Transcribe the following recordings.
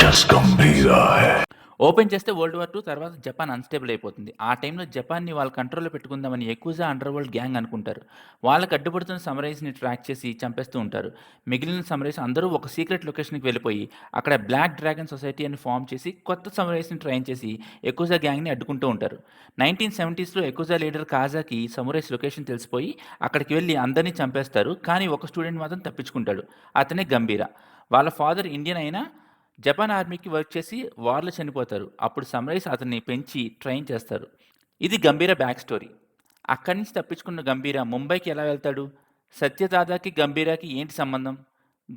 just गंभीरा है. Open చేస్తే world war 2 తర్వాత జపాన్ అన్‌స్టేబుల్ అయిపోతుంది. ఆ టైంలో జపాన్‌ని వాళ్ళ కంట్రోల్‌లో పెట్టుకుందామని యకుజా అండర్‌వరల్డ్ గ్యాంగ్ అనుకుంటారు. వాళ్ళకి అడ్డుపడుతున్న సమురైస్‌ని ట్రాక్ చేసి చంపేస్తూ ఉంటారు. మిగిలిన సమురైస్ అందరూ ఒక సీక్రెట్ లొకేషన్‌కి వెళ్ళిపోయి అక్కడ బ్లాక్ డ్రాగన్ సొసైటీ అని ఫార్మ్ చేసి కొత్త సమురైస్‌ని ట్రైన్ చేసి యకుజా గ్యాంగ్‌ని అడ్డుకుంటూ ఉంటారు. 1970స్‌లో యకుజా లీడర్ కాజాకి సమురైస్ లొకేషన్ తెలిసిపోయి అక్కడికి వెళ్లి అందరిని చంపేస్తారు. కానీ ఒక స్టూడెంట్ మాత్రం తప్పించుకుంటాడు. అతనే గంభీరా. వాళ్ళ ఫాదర్ ఇండియన్ అయినా జపాన్ ఆర్మీకి వర్క్ చేసి వార్‌లో చనిపోతారు. అప్పుడు సమురైస్ అతన్ని పెంచి ట్రైన్ చేస్తారు. ఇది గంభీరా బ్యాక్ స్టోరీ. అక్కడి నుంచి తప్పించుకున్న గంభీరా ముంబైకి ఎలా వెళ్తాడు? సత్యదాదాకి గంభీరాకి ఏంటి సంబంధం?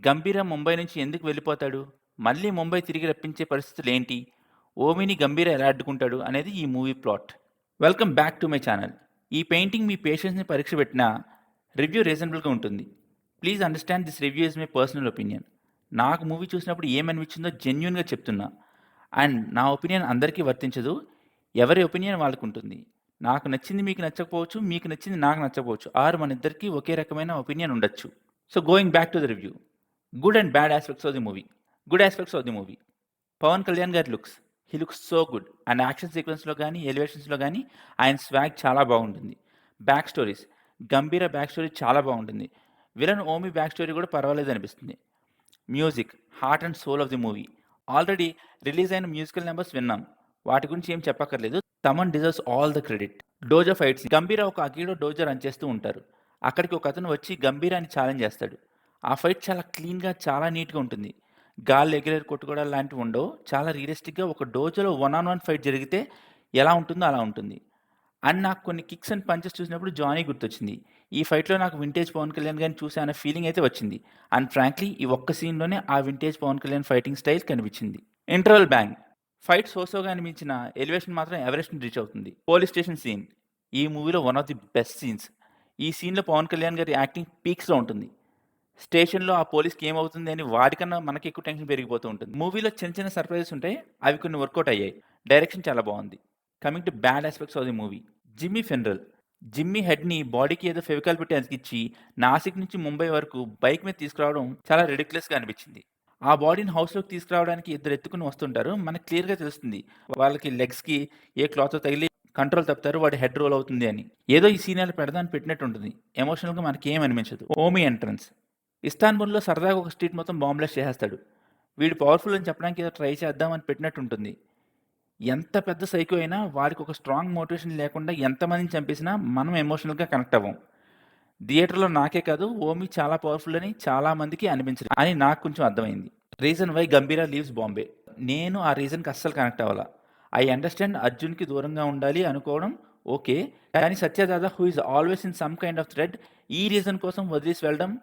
గంభీరా ముంబై నుంచి ఎందుకు వెళ్ళిపోతాడు? మళ్ళీ ముంబై తిరిగి రప్పించే పరిస్థితులు ఏంటి? ఓమిని గంభీరా ఎలా అడ్డుకుంటాడు అనేది ఈ movie plot. Welcome back to my channel. ఈ పెయింటింగ్ మీ పేషెన్స్‌ని పరీక్ష పెట్టినా రివ్యూ రీజనబుల్‌గా ఉంటుంది. Please understand this review is my personal opinion. నాకు మూవీ చూసినప్పుడు ఏమనిపించిందో జెన్యూన్‌గా చెప్తున్నా. అండ్ నా ఒపీనియన్ అందరికీ వర్తించదు. ఎవరి ఒపీనియన్ వాళ్ళకు ఉంటుంది. నాకు నచ్చింది మీకు నచ్చకపోవచ్చు. మీకు నచ్చింది నాకు నచ్చకపోవచ్చు. ఆర్ మన ఇద్దరికీ ఒకే రకమైన ఒపీనియన్ ఉండొచ్చు. So going back to the review. Good and bad aspects of the movie. Good aspects of the movie. Pawan Kalyan గారి looks. He looks so good. And action సీక్వెన్స్‌లో గానీ, ఎలివేషన్స్‌లో గానీ ఆయన స్వాగ్ చాలా బాగుంటుంది. Back stories. Gambheera back story చాలా బాగుంటుంది. విలన్ ఓమి బ్యాక్ స్టోరీ కూడా పర్వాలేదనిపిస్తుంది. Music. Heart and soul of the movie. Already release అయిన మ్యూజికల్ నెంబర్స్ విన్నాం. వాటి గురించి ఏం చెప్పక్కర్లేదు. Thaman deserves all the credit. Dojo fights. Gambheera ఒక అకిడో డోజో రన్ చేస్తూ ఉంటారు. అక్కడికి ఒక అతను వచ్చి గంభీరాని ఛాలెంజ్ చేస్తాడు. ఆ ఫైట్ చాలా క్లీన్‌గా, చాలా నీట్‌గా ఉంటుంది. గాల్లో ఎగిరెగిరి కొట్టుకోవడాలు లాంటివి ఉండవు. చాలా రియలిస్టిక్‌గా ఒక డోజోలో 1-on-1 ఫైట్ జరిగితే ఎలా ఉంటుందో అలా ఉంటుంది. అండ్ నాకు కొన్ని కిక్స్ అండ్ పంచెస్ చూసినప్పుడు జానీ గుర్తొచ్చింది. ఈ ఫైట్‌లో నాకు వింటేజ్ పవన్ కళ్యాణ్ గారిని చూసా అనే ఫీలింగ్ అయితే వచ్చింది. అండ్ ఫ్రాంక్లీ ఈ ఒక్క సీన్‌లోనే ఆ vintage Pawan Kalyan fighting style కనిపించింది. Interval bang. ఫైట్ సోగా అనిపించిన ఎలివేషన్ మాత్రం ఎవరెస్ట్‌ని రీచ్ అవుతుంది. Police station scene. ఈ మూవీలో one of the best scenes. ఈ సీన్‌లో పవన్ కళ్యాణ్ గారి యాక్టింగ్ పీక్స్‌లో ఉంటుంది. స్టేషన్‌లో ఆ పోలీస్‌కి ఏమవుతుంది అని వాడికన్నా మనకి ఎక్కువ టెన్షన్ పెరిగిపోతూ ఉంటుంది. మూవీలో చిన్న చిన్న సర్ప్రైజెస్ ఉంటాయి. అవి కొన్ని వర్కౌట్ అయ్యాయి. డైరెక్షన్ చాలా బాగుంది. Coming to bad aspects of the movie. Jimmy funeral. Jimmy హెడ్‌ని బాడీకి ఏదో ఫెవికాల్ పెట్టి అతికిచ్చి నాసిక్ నుంచి ముంబై వరకు బైక్ మీద తీసుకురావడం చాలా రిడిక్యులస్‌గా అనిపించింది. ఆ బాడీని హౌస్‌లోకి తీసుకురావడానికి ఇద్దరు ఎత్తుకుని వస్తుంటారు. మనకు క్లియర్‌గా తెలుస్తుంది. వాళ్ళకి లెగ్స్‌కి ఏ క్లాతో తగిలి కంట్రోల్ తప్పుతారు. వాడి హెడ్ రోల్ అవుతుంది అని. ఏదో ఈ సీన్ పెడదామని పెట్టినట్టు ఉంటుంది. ఎమోషనల్‌గా మనకేం అనిపించదు. ఓమి ఎంట్రన్స్. ఇస్తాన్బుల్‌లో సరదాగా ఒక స్ట్రీట్ మొత్తం బాంబ్ బ్లాస్ట్ చేసేస్తాడు. వీడు పవర్‌ఫుల్ అని చెప్పడానికి ఏదో ట్రై చేద్దామని పెట్టినట్టు ఉంటుంది. ఎంత పెద్ద సైకో అయినా వాడికి ఒక స్ట్రాంగ్ మోటివేషన్ లేకుండా ఎంతమందిని చంపేసినా మనం ఎమోషనల్‌గా కనెక్ట్ అవ్వం. థియేటర్‌లో నాకే కాదు ఓమి చాలా పవర్‌ఫుల్ అని చాలా మందికి అనిపించదు అని నాకు కొంచెం అర్థమైంది. Reason why Gambheera leaves Bombay. నేను ఆ రీజన్‌కి అస్సలు కనెక్ట్ అవ్వలా. ఐ అండర్‌స్టాండ్ అర్జున్‌కి దూరంగా ఉండాలి అనుకోవడం ఓకే. కానీ Satyadada who is always in some kind of thread ఈ రీజన్ కోసం వదిలేసి వెళ్ళడం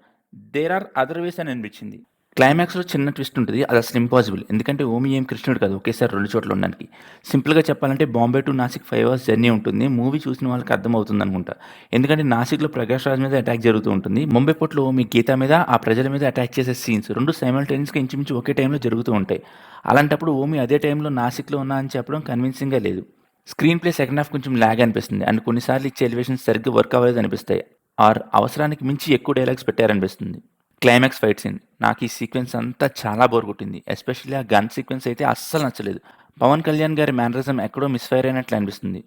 దేర్ ఆర్ అదర్ వేస్ అని అనిపించింది. క్లైమాక్స్‌లో చిన్న ట్విస్ట్ ఉంటుంది. అది అసలు ఇంపాసిబుల్. ఎందుకంటే ఓమి ఏం కృష్ణుడు కాదు ఒకేసారి 2 చోట్ల ఉండడానికి. సింపుల్‌గా చెప్పాలంటే Bombay to Nashik 5 hours journey ఉంటుంది. మూవీ చూసిన వాళ్ళకి అర్థమవుతుందనుకుంటా. ఎందుకంటే నాసిక్‌లో ప్రకాష్ రాజ్ మీద అటాక్ జరుగుతూ ఉంటుంది. ముంబై పోర్ట్‌లో ఓమి గీత మీద ఆ ప్రజల మీద అటాక్ చేసే సీన్స్ 2 సైమల్టేనియస్‌గా ఇంచుమించు ఒకే టైంలో జరుగుతూ ఉంటాయి. అలాంటప్పుడు ఓమి అదే టైంలో నాసిక్‌లో ఉన్నా అని చెప్పడం కన్విన్సింగ్‌గా లేదు. స్క్రీన్ ప్లే సెకండ్ హాఫ్ కొంచెం ల్యాగ్ అనిపిస్తుంది. అండ్ కొన్నిసార్లు ఇచ్చే ఎలివేషన్స్ సరిగ్గా వర్క్ అవ్వలేదు అనిపిస్తాయి. ఆర్ అవసరానికి మించి ఎక్కువ డైలాగ్స్ పెట్టారనిపిస్తుంది. Climax fight scene. నాకు ఈ సీక్వెన్స్ అంతా చాలా బోర్ కొట్టింది. ఎస్పెషల్లీ ఆ గన్ సీక్వెన్స్ అయితే అస్సలు నచ్చలేదు. పవన్ కళ్యాణ్ గారి మేనరిజం ఎక్కడో మిస్‌ఫైర్ అయినట్లు అనిపిస్తుంది.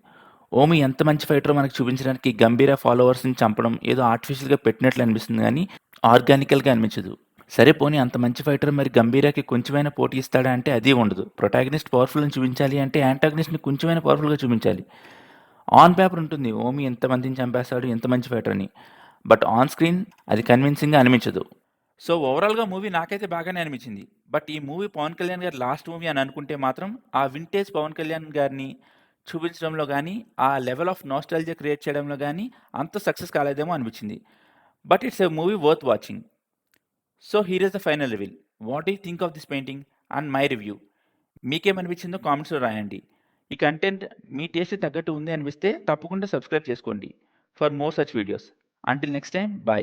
ఓమి ఎంత మంచి ఫైటరో మనకు చూపించడానికి గంభీరా ఫాలోవర్స్‌ని చంపడం ఏదో ఆర్టిఫిషియల్‌గా పెట్టినట్లు అనిపిస్తుంది కానీ ఆర్గానికల్‌గా అనిపించదు. సరే పోనీ అంత మంచి ఫైటర్ మరి గంభీరాకి కొంచెమైనా పోటీ ఇస్తాడా అంటే అది ఉండదు. ప్రొటాగనిస్ట్ పవర్‌ఫుల్ అని చూపించాలి అంటే యాంటాగనిస్ట్‌ని కొంచెమైనా పవర్‌ఫుల్‌గా చూపించాలి. ఆన్ పేపర్ ఉంటుంది ఓమి ఎంతమందిని చంపేస్తాడు, ఎంత మంచి ఫైటర్ అని. బట్ ఆన్ స్క్రీన్ అది కన్విన్సింగ్‌గా అనిపించదు. సో ఓవరాల్‌గా మూవీ నాకైతే బాగానే అనిపించింది. బట్ ఈ మూవీ పవన్ కళ్యాణ్ గారి లాస్ట్ మూవీ అని అనుకుంటే మాత్రం ఆ వింటేజ్ పవన్ కళ్యాణ్ గారిని చూపించడంలో గానీ, ఆ లెవెల్ ఆఫ్ నాస్టాల్జియా క్రియేట్ చేయడంలో గానీ అంత సక్సెస్ కాలేదేమో అనిపించింది. But it's a movie worth watching. So here is the final reveal. What do you think of this painting and my review? మీకేమనిపించిందో కామెంట్స్‌లో రాయండి. ఈ కంటెంట్ మీ టేస్ట్‌కి తగ్గట్టు ఉంది అనిపిస్తే తప్పకుండా సబ్స్క్రైబ్ చేసుకోండి for more such videos. Until next time by.